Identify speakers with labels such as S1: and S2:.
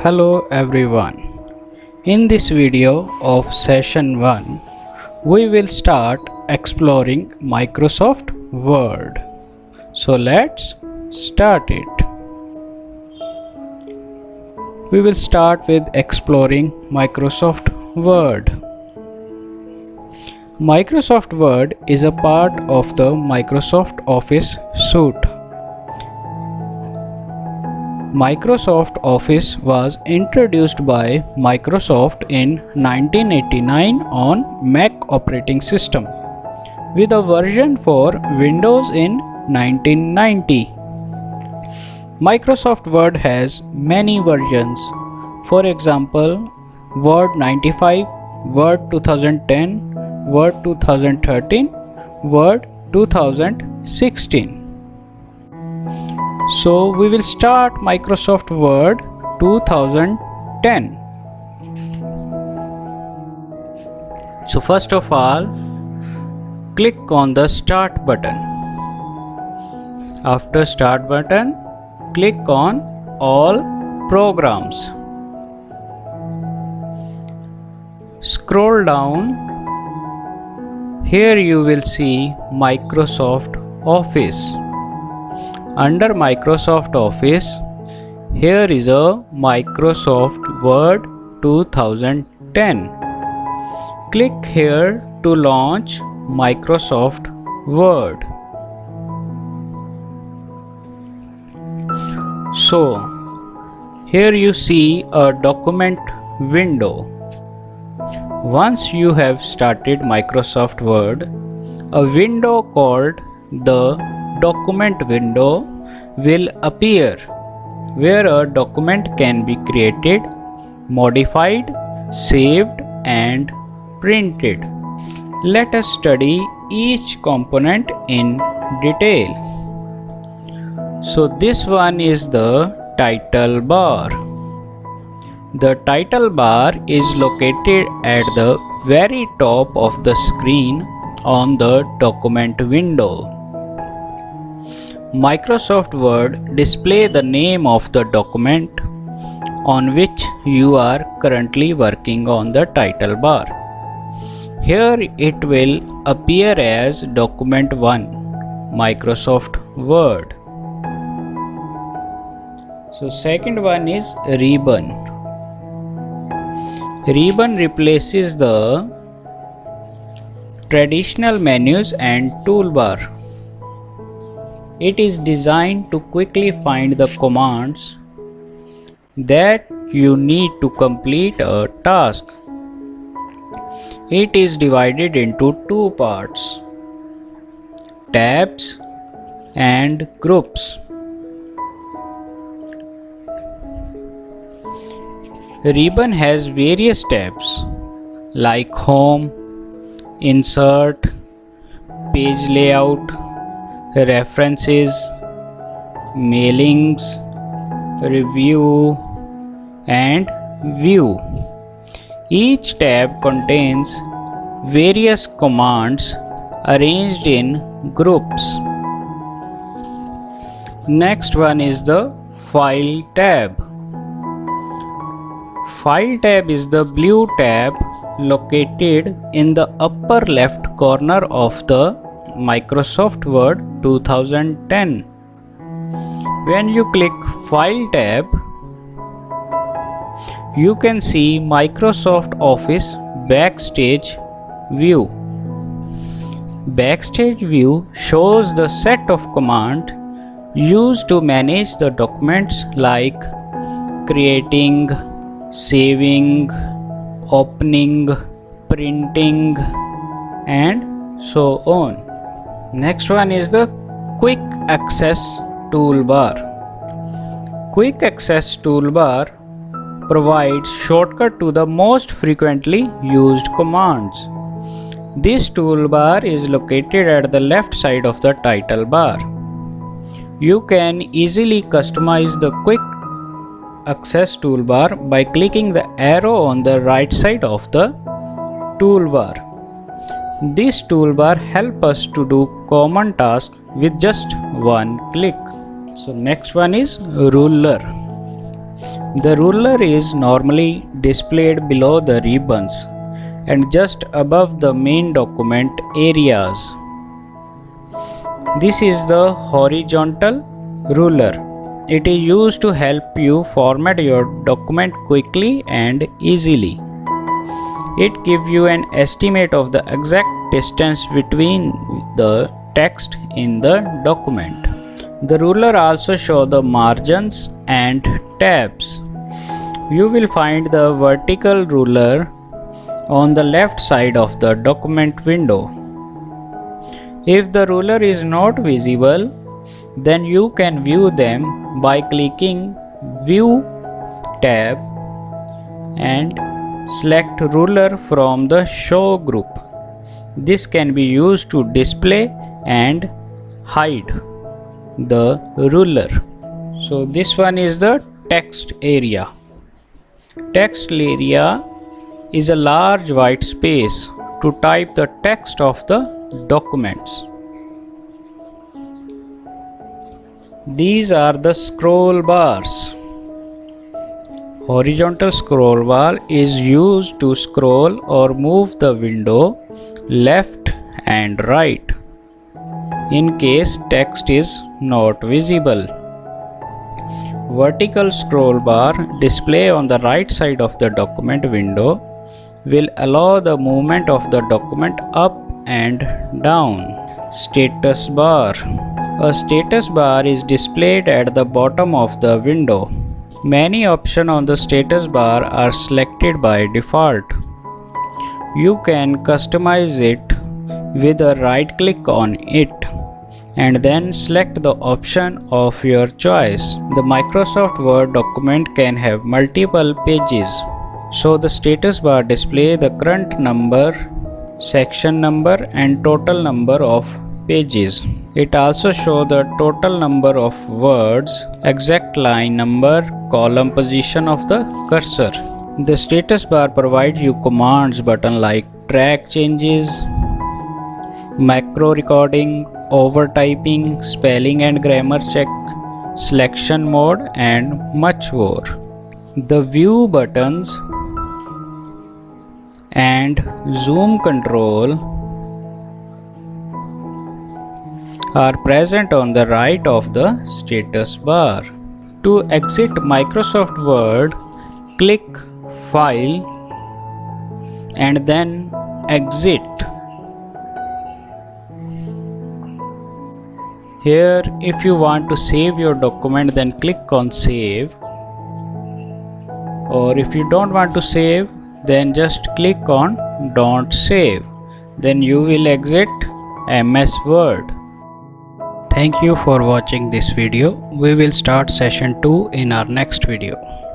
S1: Hello everyone. In this video of session 1, we will start exploring Microsoft Word. So let's start it. We will start with exploring Microsoft Word. Microsoft Word is a part of the Microsoft Office suite. Microsoft Office was introduced by Microsoft in 1989 on Mac operating system with a version for Windows in 1990. Microsoft Word has many versions. For example, Word 95, Word 2010, Word 2013, Word 2016. So we will start Microsoft Word 2010. So first of all, click on the Start button. After Start button, click on All Programs. Scroll down. Here you will see Microsoft Office. Under Microsoft Office, here is a Microsoft Word 2010. Click here to launch Microsoft Word. So, here you see a document window. Once you have started Microsoft Word, a window called the document window will appear where a document can be created, modified, saved and printed. Let us study each component in detail. So this one is the title bar. The title bar is located at the very top of the screen on the document window. Microsoft Word displays the name of the document on which you are currently working on the title bar. Here it will appear as Document 1, Microsoft Word. So second one is ribbon. Ribbon replaces the traditional menus and toolbar. It is designed to quickly find the commands that you need to complete a task. It is divided into two parts, tabs and groups. Ribbon has various tabs like Home, Insert, Page Layout, References, Mailings, Review and View. Each tab contains various commands arranged in groups. Next one is the File tab. File tab is the blue tab located in the upper left corner of the Microsoft Word 2010. When you click File tab, you can see Microsoft Office Backstage view. Backstage view shows the set of commands used to manage the documents like creating, saving, opening, printing and so on. Next one is the Quick Access Toolbar. Quick Access Toolbar provides shortcut to the most frequently used commands. This toolbar is located at the left side of the title bar. You can easily customize the Quick Access Toolbar by clicking the arrow on the right side of the toolbar. This toolbar helps us to do common tasks with just one click. So next one is ruler. The ruler is normally displayed below the ribbons and just above the main document areas. This is the horizontal ruler. It is used to help you format your document quickly and easily. It gives you an estimate of the exact distance between the text in the document. The ruler also shows the margins and tabs. You will find the vertical ruler on the left side of the document window. If the ruler is not visible, then you can view them by clicking View tab and select ruler from the show group. This can be used to display and hide the ruler. So this one is the text area. Text area is a large white space to type the text of the documents. These are the scroll bars. Horizontal scroll bar is used to scroll or move the window left and right in case text is not visible. Vertical scroll bar display on the right side of the document window will allow the movement of the document up and down. Status bar. A status bar is displayed at the bottom of the window. Many options on the status bar are selected by default. You can customize it with a right click on it and then select the option of your choice. The Microsoft Word document can have multiple pages. So the status bar displays the current number, section number and total number of pages. It also shows the total number of words, exact line number, column position of the cursor. The status bar provides you commands button like track changes, macro recording, overtyping, spelling and grammar check, selection mode and much more. The view buttons and zoom control are present on the right of the status bar. To exit Microsoft Word, click File and then Exit. Here, if you want to save your document, then click on Save. Or if you don't want to save, then just click on Don't Save. Then you will exit MS Word. Thank you for watching this video. We will start session 2 in our next video.